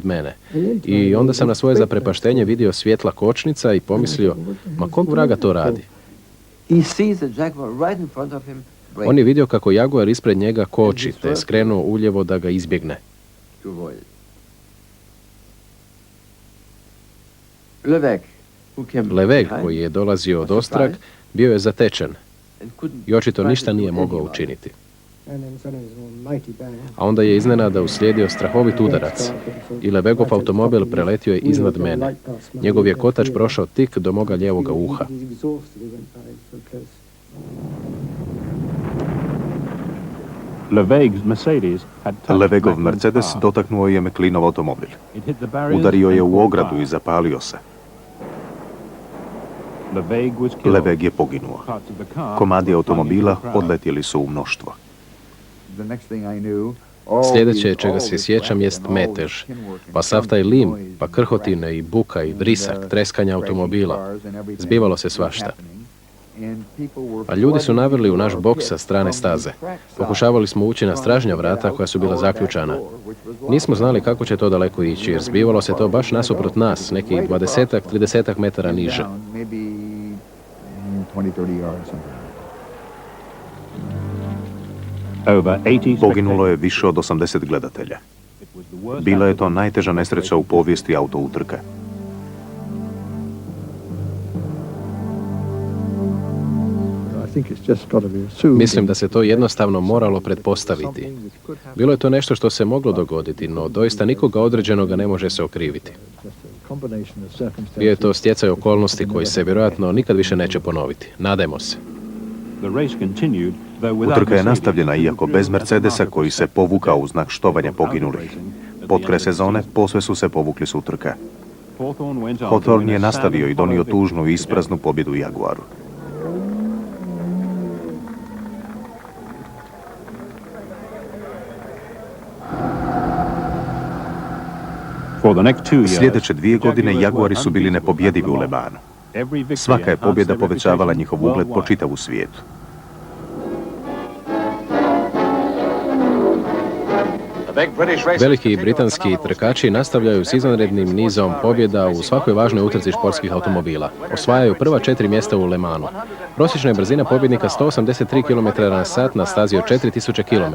mene. I onda sam na svoje zaprepaštenje vidio svjetla kočnica i pomislio, ma kog vraga to radi? On je vidio kako Jaguar ispred njega koči, te je skrenuo uljevo da ga izbjegne. Leveg, koji je dolazio od ostrag, bio je zatečen i očito ništa nije mogao učiniti. A onda je iznenada uslijedio strahovit udarac i Levegov automobil preletio je iznad mene. Njegov je kotač prošao tik do moga lijevoga uha. Levegov Mercedes dotaknuo je McLeanov automobil. Udario je u ogradu i zapalio se. Leveg je poginuo. Komadi automobila odletjeli su u mnoštvo. Sljedeće čega se sjećam jest metež, pa sav taj lim, pa krhotine i buka i vrisak, treskanja automobila. Zbivalo se svašta. A ljudi su navrli u naš boks sa strane staze. Pokušavali smo ući na stražnja vrata koja su bila zaključana. Nismo znali kako će to daleko ići, jer zbivalo se to baš nasuprot nas, nekih 20-30 metara niže. Poginulo je više od 80 gledatelja. Bila je to najteža nesreća u povijesti autoutrke. Mislim da se to jednostavno moralo pretpostaviti. Bilo je to nešto što se moglo dogoditi, no doista nikoga određenoga ne može se okriviti. Bio je to stjecaj okolnosti koji se vjerojatno nikad više neće ponoviti. Nadajmo se. Utrka je nastavljena iako bez Mercedesa koji se povukao u znak štovanja poginulih. Potkraj sezone posve su se povukli s utrke. Hawthorne je nastavio i donio tužnu i ispraznu pobjedu Jaguaru. Sljedeće 2 godine Jaguari su bili nepobjedivi u Le Manu. Svaka je pobjeda povećavala njihov ugled po čitavu svijetu. Veliki britanski trkači nastavljaju s izvanrednim nizom pobjeda u svakoj važnoj utrci športskih automobila. Osvajaju prva 4 mjesta u Le Manu. Prosječna je brzina pobjednika 183 km/h na stazi od 4000 km.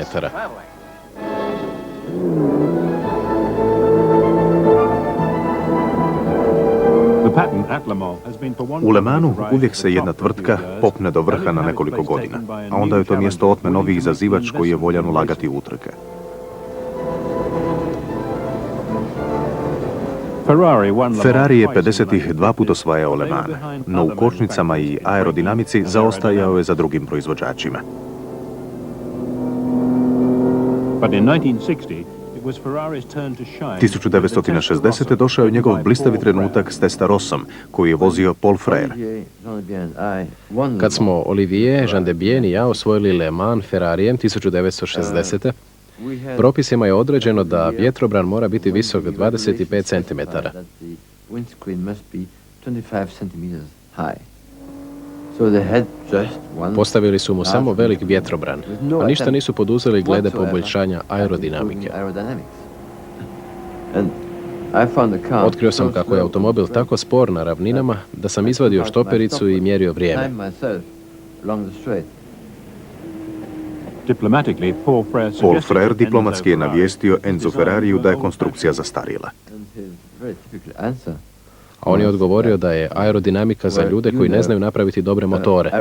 U Le Manu uvijek se jedna tvrtka popne do vrha na nekoliko godina, a onda je to mjesto otme novi izazivač koji je voljan ulagati u utrke. Ferrari je 50-ih 2 put osvajao Le Mans, no u kočnicama i aerodinamici zaostajao je za drugim proizvođačima. 1960. došao je njegov blistavi trenutak s Testarosom, koji je vozio Paul Frère. Kad smo Olivier, Jean Debien i ja osvojili Le Mans Ferrarijem 1960. Propisima je određeno da vjetrobran mora biti visok 25 cm. Postavili su mu samo velik vjetrobran, a ništa nisu poduzeli glede poboljšanja aerodinamike. Otkrio sam kako je automobil tako spor na ravninama da sam izvadio štopericu i mjerio vrijeme. Paul Frère diplomatski je navijestio Enzo Ferrariju da je konstrukcija zastarjela. A on je odgovorio da je aerodinamika za ljude koji ne znaju napraviti dobre motore.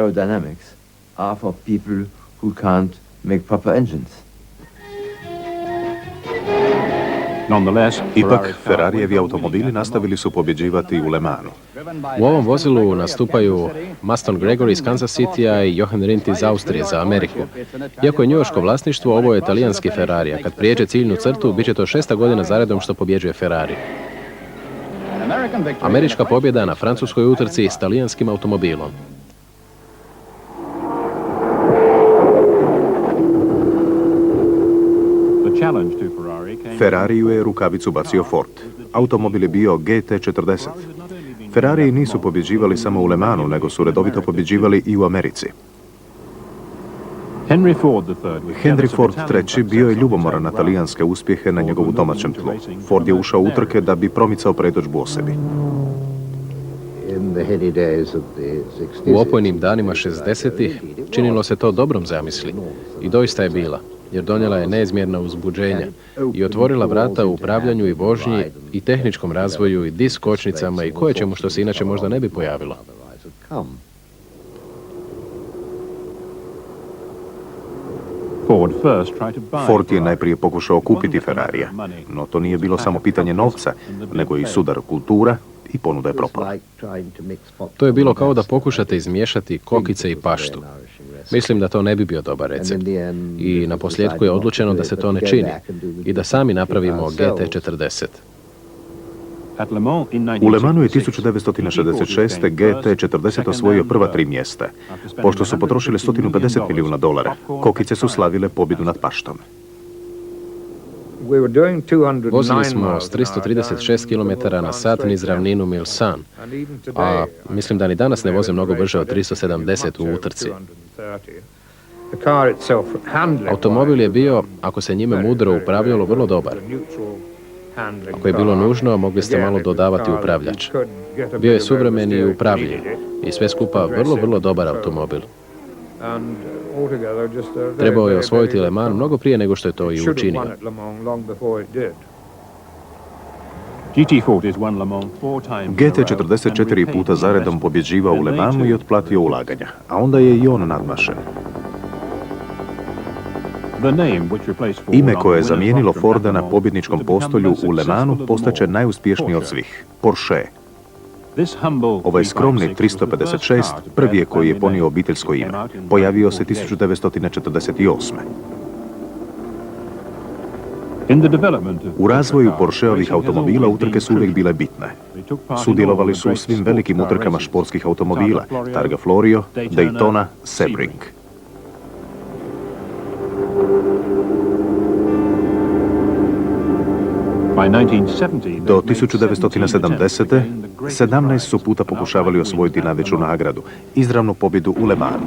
Ipak, Ferrarijevi automobili nastavili su pobjeđivati u Le Manu. U ovom vozilu nastupaju Maston Gregory iz Kansas Citya i Jochen Rindt iz Austrije za Ameriku. Iako je njujorško vlasništvo, ovo je talijanski Ferrari, a kad prijeđe ciljnu crtu, bit će to 6. godina zaredom što pobjeđuje Ferrari. Američka pobjeda na francuskoj utrci s talijanskim automobilom. Ferrariju je rukavicu bacio Ford. Automobil je bio GT40. Ferrariji nisu pobjeđivali samo u Le Manu, nego su redovito pobjeđivali i u Americi. Henry Ford III bio je ljubomoran na talijanske uspjehe na njegovu domaćem tlu. Ford je ušao u utrke da bi promicao predodžbu o sebi. U opojnim danima 60-ih činilo se to dobrom zamisli. I doista je bila, jer donijela je neizmjerna uzbuđenja i otvorila vrata u upravljanju i vožnji i tehničkom razvoju i disk kočnicama i koječemu što se inače možda ne bi pojavilo. Ford je najprije pokušao kupiti Ferrarija, no to nije bilo samo pitanje novca, nego i sudar kultura i ponuda je propala. To je bilo kao da pokušate izmiješati kokice i paštu. Mislim da to ne bi bio dobar recept. I na posljedku je odlučeno da se to ne čini i da sami napravimo GT40. U Le Mansu je 1966. GT40 osvojio prva 3 mjesta. Pošto su potrošili $150 milijuna, kokice su slavile pobjedu nad paštom. Vozili smo s 336 km na sat niz ravninu Mulsanne, a mislim da ni danas ne voze mnogo brže od 370 u utrci. Automobil je bio, ako se njime mudro upravljalo, vrlo dobar. Ako je bilo nužno, mogli ste malo dodavati upravljač. Bio je suvremen i upravljiv i sve skupa vrlo dobar automobil. Trebao je osvojiti Le Mans mnogo prije nego što je to i učinio. GT40 4 puta zaredom pobjeđivao u Le Mansu i otplatio ulaganja, a onda je i on nadmašen. Ime koje je zamijenilo Forda na pobjedničkom postolju u Le Mansu postaće najuspješniji od svih, Porsche. Ovaj skromni 356 prvi je koji je ponio obiteljsko ime. Pojavio se 1948. U razvoju Porscheovih automobila utrke su uvijek bile bitne. Sudjelovali su u svim velikim utrkama športskih automobila, Targa Florio, Daytona, Sebring. Do 1970. 17 su puta pokušavali osvojiti najveću nagradu, izravnu pobjedu u Le Mansu.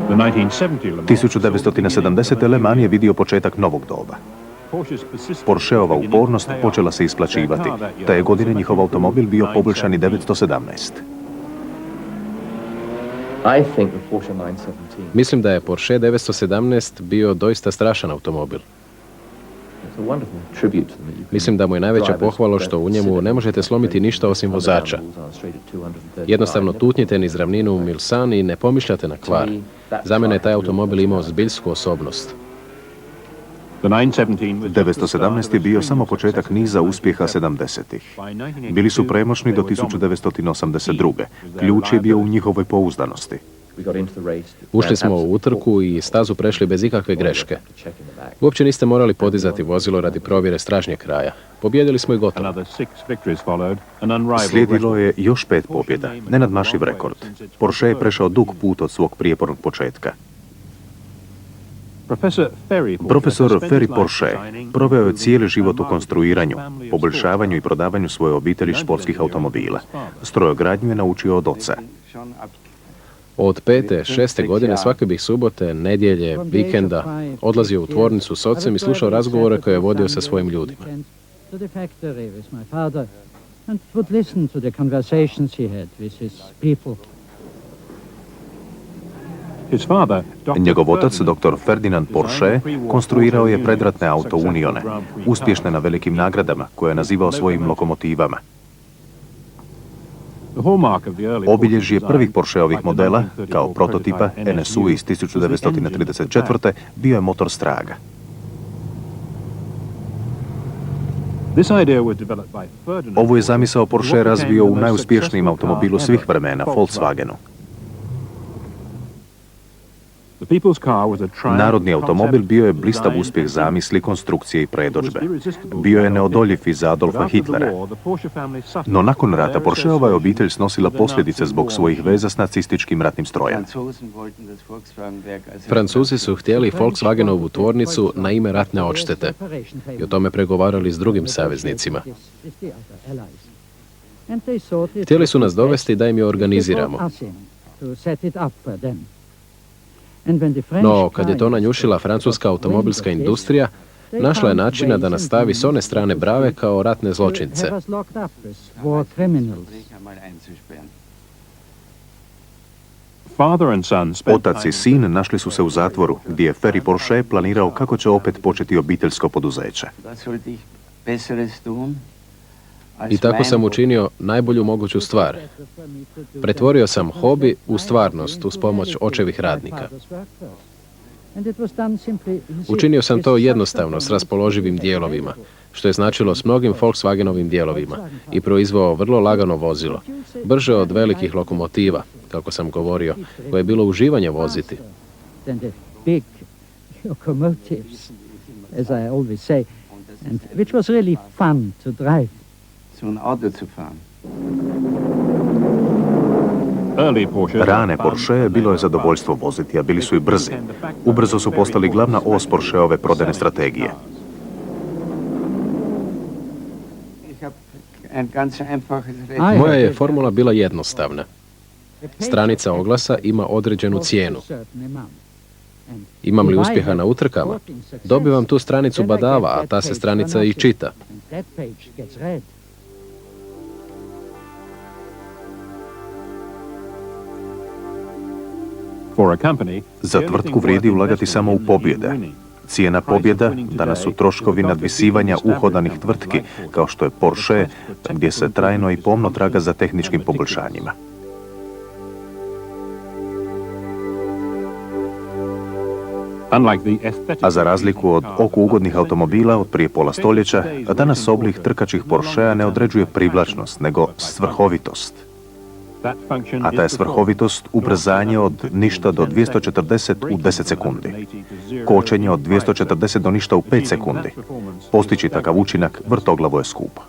1970. Le Mans je vidio početak novog doba. Porscheova upornost počela se isplaćivati. Te je godine njihov automobil bio poboljšan i 917. Mislim da je Porsche 917 bio doista strašan automobil. Mislim da mu je najveća pohvala što u njemu ne možete slomiti ništa osim vozača. Jednostavno tutnjite niz ravninu u Mulsanne i ne pomišljate na kvar. Za mene je taj automobil imao zbiljsku osobnost. 917 je bio samo početak niza uspjeha 70-ih. Bili su premoćni do 1982. Ključ je bio u njihovoj pouzdanosti. Ušli smo u utrku i stazu prešli bez ikakve greške. Uopće niste morali podizati vozilo radi provjere stražnjeg kraja. Pobjedili smo i gotovo. Slijedilo je još 5 pobjeda, nenadmašiv rekord. Porsche je prešao dug put od svog prijepornog početka. Profesor Ferry Porsche proveo je cijeli život u konstruiranju, poboljšavanju i prodavanju svoje obitelji športskih automobila. Strojogradnju je naučio od oca. Od 5., 6. godine svake bih subote, nedjelje, vikenda odlazio u tvornicu s ocem i slušao razgovore koje je vodio sa svojim ljudima. Njegov otac, dr. Ferdinand Porsche, konstruirao je predratne auto Unione, uspješne na velikim nagradama, koje je nazivao svojim lokomotivama. Obilježje prvih Porscheovih modela, kao prototipa NSU iz 1934. bio je motor straga. Ovu je zamisao Porsche razvio u najuspješnijem automobilu svih vremena, Volkswagenu. Narodni automobil bio je blistav uspjeh zamisli, konstrukcije i predodžbe. Bio je neodoljiv i za Adolfa Hitlera. No nakon rata Porscheova je obitelj snosila posljedice zbog svojih veza s nacističkim ratnim strojem. Francuzi su htjeli Volkswagenovu tvornicu na ime ratne odštete i o tome pregovarali s drugim saveznicima. Htjeli su nas dovesti da im je organiziramo. No, kad je to nanjušila francuska automobilska industrija, našla je načina da nas stavi s one strane brave kao ratne zločince. Otac i sin našli su se u zatvoru, gdje je Ferry Porsche planirao kako će opet početi obiteljsko poduzeće. I tako sam učinio najbolju moguću stvar. Pretvorio sam hobi u stvarnost uz pomoć očevih radnika. Učinio sam to jednostavno s raspoloživim dijelovima, što je značilo s mnogim Volkswagenovim dijelovima, i proizveo vrlo lagano vozilo, brže od velikih lokomotiva, kako sam govorio, koje je bilo uživanje voziti. Rane Porsche bilo je zadovoljstvo voziti, a bili su i brzi. Ubrzo su postali glavna os Porscheove prodajne strategije. Moja je formula bila jednostavna. Stranica oglasa ima određenu cijenu. Imam li uspjeha na utrkama? Dobivam tu stranicu badava, a ta se stranica i čita. Za tvrtku vrijedi ulagati samo u pobjede. Cijena pobjeda danas su troškovi nadvisivanja uhodanih tvrtki, kao što je Porsche, gdje se trajno i pomno traga za tehničkim poboljšanjima. A za razliku od oku ugodnih automobila od prije pola stoljeća, danas oblik trkačih Porschea ne određuje privlačnost, nego svrhovitost. A ta je svrhovitost ubrzanje od ništa do 240 u 10 sekundi. Kočenje od 240 do ništa u 5 sekundi. Postići takav učinak vrtoglavo je skupo.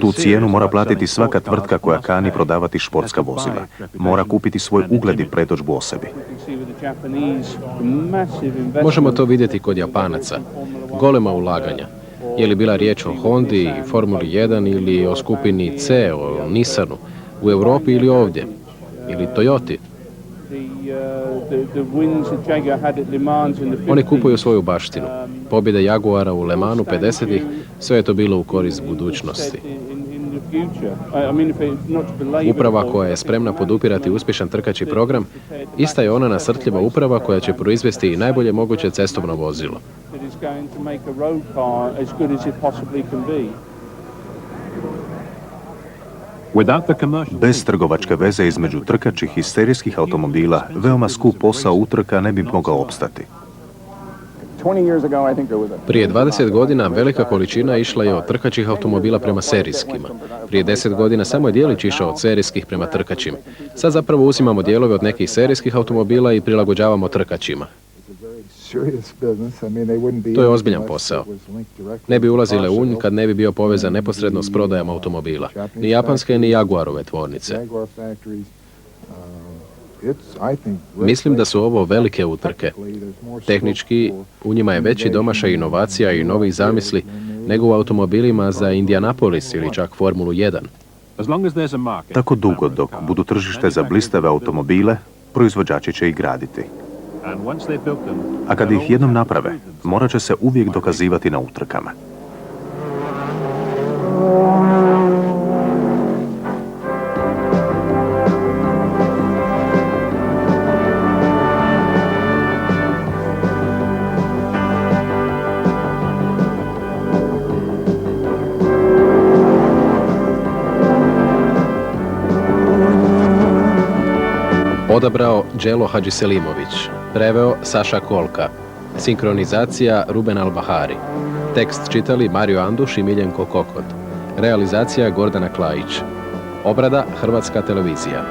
Tu cijenu mora platiti svaka tvrtka koja kani prodavati športska vozila. Mora kupiti svoj ugled i predodžbu o sebi. Možemo to vidjeti kod Japanaca. Golema ulaganja. Je li bila riječ o Hondi, Formuli 1 ili o skupini C, o Nissanu, u Europi ili ovdje, ili Toyoti. Oni kupuju svoju baštinu. Pobjeda Jaguara u Le Mansu 50-ih, sve je to bilo u korist budućnosti. Uprava koja je spremna podupirati uspješan trkački program, ista je ona nasrtljiva uprava koja će proizvesti i najbolje moguće cestovno vozilo. Bez trgovačke veze između trkačih i serijskih automobila, veoma skup posao utrka ne bi mogao opstati. Prije 20 godina velika količina išla je od trkačih automobila prema serijskima. Prije 10 godina samo je dijelić išao od serijskih prema trkačim. Sad zapravo uzimamo dijelove od nekih serijskih automobila i prilagođavamo trkačima. To je ozbiljan posao. Ne bi ulazile u nj kad ne bi bio povezan neposredno s prodajama automobila. Ni japanske, ni Jaguarove tvornice. Mislim da su ovo velike utrke. Tehnički, u njima je veći domašaj inovacija i novih zamisli nego u automobilima za Indianapolis ili čak Formulu 1. Tako dugo dok budu tržište za blistave automobile, proizvođači će ih graditi. A kad ih jednom naprave, morat će se uvijek dokazivati na utrkama. Odabrao Đelo Hadžiselimović, preveo Saša Kolka, sinkronizacija Ruben Albahari, tekst čitali Mario Anduš i Miljenko Kokot, realizacija Gordana Klajić, obrada Hrvatska televizija.